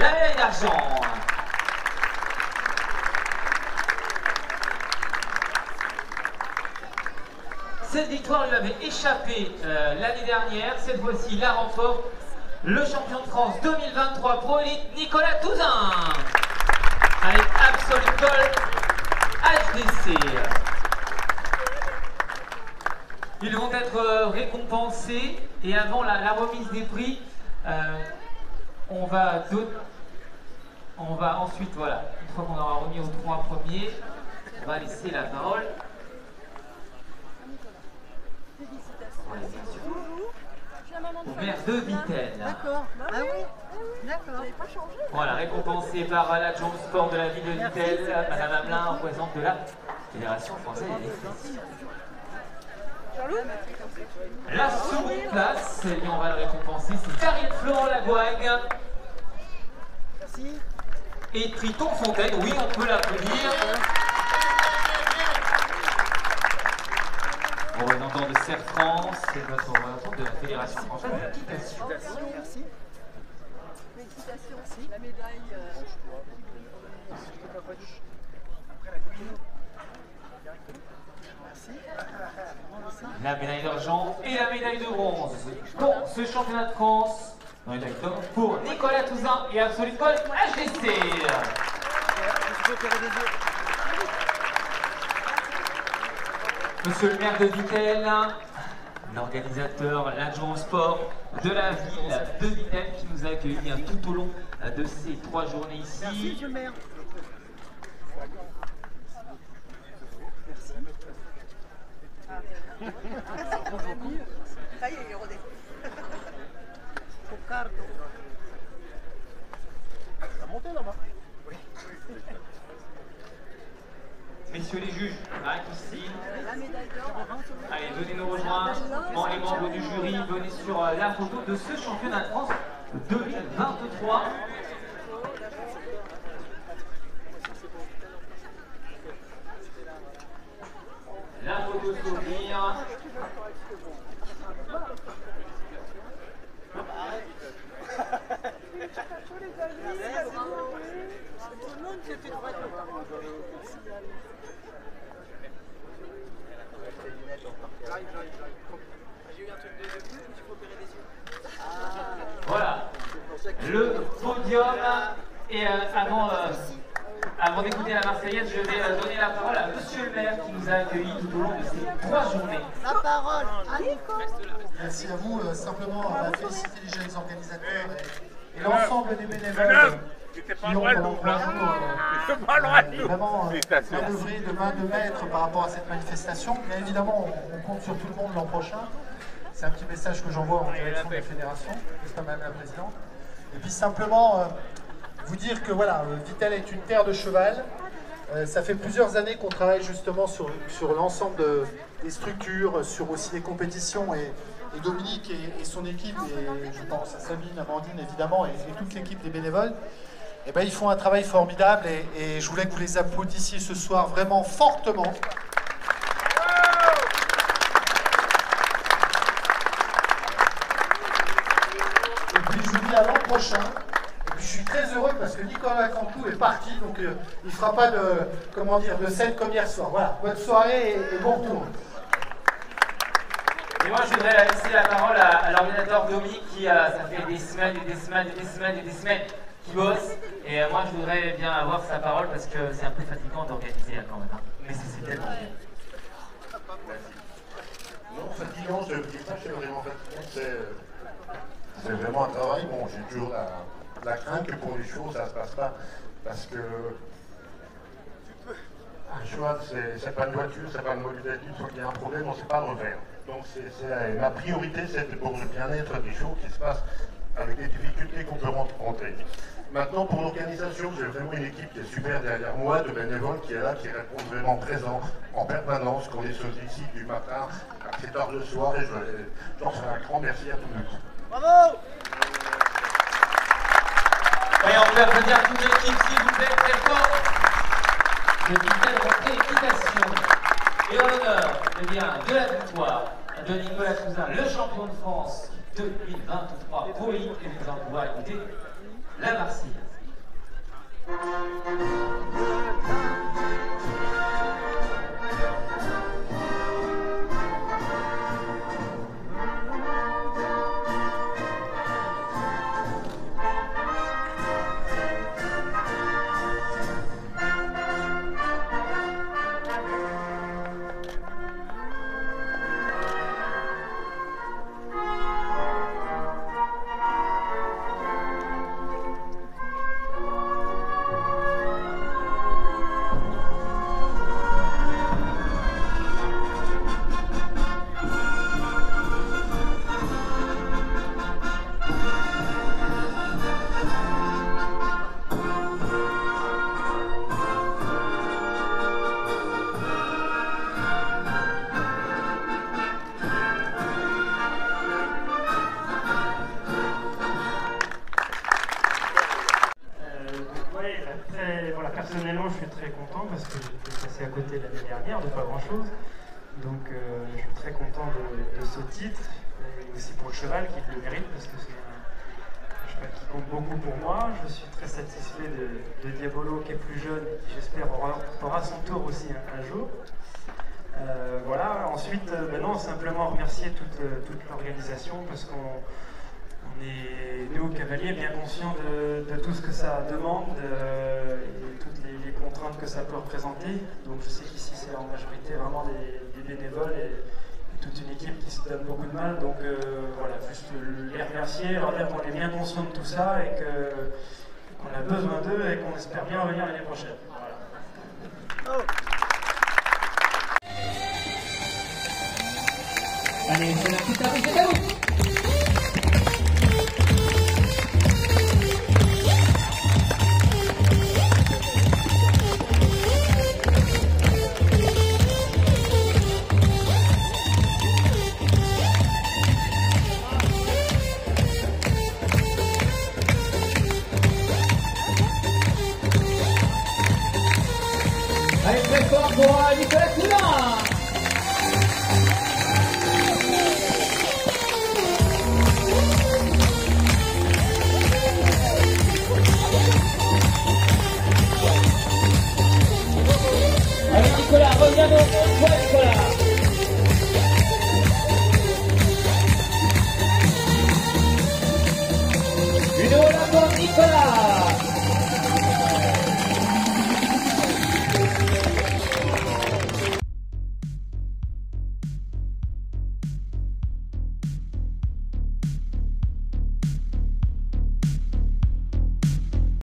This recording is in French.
la médaille d'argent. Cette victoire lui avait échappé l'année dernière. Cette fois-ci, la remporte le champion de France 2023 Pro Elite, Nicolas Touzin, avec Absolute Gold HDC. Ils vont être récompensés et avant la remise des prix, on va ensuite, voilà, une fois qu'on aura remis aux 3 premiers, on va laisser la parole. Au maire de Vittel. D'accord. Ah oui. D'accord. Voilà, récompensé par l'adjoint au sport de la ville de Vittel, Madame Hamelin, en présence de la Fédération française des festivals. La seconde place, et on va le récompenser, c'est Karine Florent Lagouague. Merci. Et Triton Fontaine, oui, on peut l'applaudir. Représentant de Serre France, c'est notre représentant de la Fédération française d'équitation. Merci. Félicitations. La médaille. La médaille d'argent et la médaille de bronze pour ce championnat de France. Médaille d'or pour Nicolas Touzin et Absolute Gold HDC. Monsieur le maire de Vittel, l'organisateur, l'adjoint au sport de la ville de Vittel qui nous a accueillis tout au long de ces 3 journées ici. Merci, monsieur le maire. Ça y est, il est rodé. Ricardo. Ça a monté là-bas. Oui. Messieurs les juges, arrivent ici. La médaille d'or. Allez, venez nous rejoindre. Les membres du jury, venez sur la photo de ce championnat de France 2023. La photo souvenir. Tout le monde fait une photo. J'ai eu un truc de plus, je me suis opéré des yeux. Voilà, le podium. Et avant d'écouter la Marseillaise, je vais donner la parole à monsieur le maire qui nous a accueillis tout au long de ces 3 journées. La parole à Nico. Merci à vous. Simplement, on va féliciter déjà les organisateurs et l'ensemble des bénévoles qui ont vraiment œuvré de main de maître par rapport à cette manifestation. Bien évidemment, on compte sur tout le monde l'an prochain. C'est un petit message que j'envoie en direction de la fédération, n'est-ce pas, Madame la Présidente? Et puis simplement, vous dire que voilà, Vittel est une terre de cheval. Ça fait plusieurs années qu'on travaille justement sur l'ensemble des structures, sur aussi les compétitions, et Dominique et son équipe, et je pense à Sabine, Amandine évidemment, et toute l'équipe des bénévoles, eh ben, ils font un travail formidable, et je voulais que vous les applaudissiez ce soir vraiment fortement. Et puis je vous dis à l'an prochain. Je suis très heureux parce que Nicolas Cantou est parti, donc il ne fera pas de, comment dire, de scène comme hier soir. Voilà, bonne soirée et bon retour. Et moi, je voudrais laisser la parole à l'organisateur Dominique qui, ça fait des semaines qui bosse. Et moi, je voudrais bien avoir sa parole parce que c'est un peu fatigant d'organiser quand même. Hein. Mais c'est tellement bien. Non, fatigant, je ne dis pas que c'est vraiment fatigant. C'est vraiment un travail. Bon, j'ai toujours la crainte que pour les chevaux, ça ne se passe pas. Parce que un cheval, c'est pas une voiture, c'est pas une mobilité. Il faut qu'il y ait un problème, on ne sait pas le refaire. Donc ma priorité, c'est pour le bien-être des chevaux qui se passe avec les difficultés qu'on peut rencontrer. Maintenant, pour l'organisation, j'ai vraiment une équipe qui est super derrière moi, de bénévoles qui est là, qui répond vraiment présent en permanence, qu'on est ici du matin à 7 h le soir, et j'en fais un grand merci à tout le monde. Bravo! Et on peut applaudir toute l'équipe, s'il vous plaît, très fort. De Vittel Rentrée Équitation. Et en l'honneur de la victoire de Nicolas Touzin, le champion de France 2023 Pro Elite, et nous allons pouvoir écouter la Marseillaise. voilà, personnellement, je suis très content parce que j'étais passé à côté l'année dernière de pas grand-chose. Donc, je suis très content de ce titre et aussi pour le cheval qui le mérite parce que c'est un cheval qui compte beaucoup pour moi. Je suis très satisfait de Diabolo qui est plus jeune et qui, j'espère, aura son tour aussi un jour. Voilà, ensuite, non, simplement remercier toute l'organisation parce qu'on est, nous, cavaliers, bien conscients de tout ce que ça demande et toutes les contraintes que ça peut représenter. Donc je sais qu'ici, c'est en majorité vraiment des bénévoles et toute une équipe qui se donne beaucoup de mal. Donc voilà, juste les remercier, leur dire qu'on est bien conscients de tout ça et qu'on a besoin d'eux et qu'on espère bien revenir l'année prochaine. Voilà. Allez, c'est la petite tapis, c'est à vous. Allez, très fort pour Nicolas Coulin.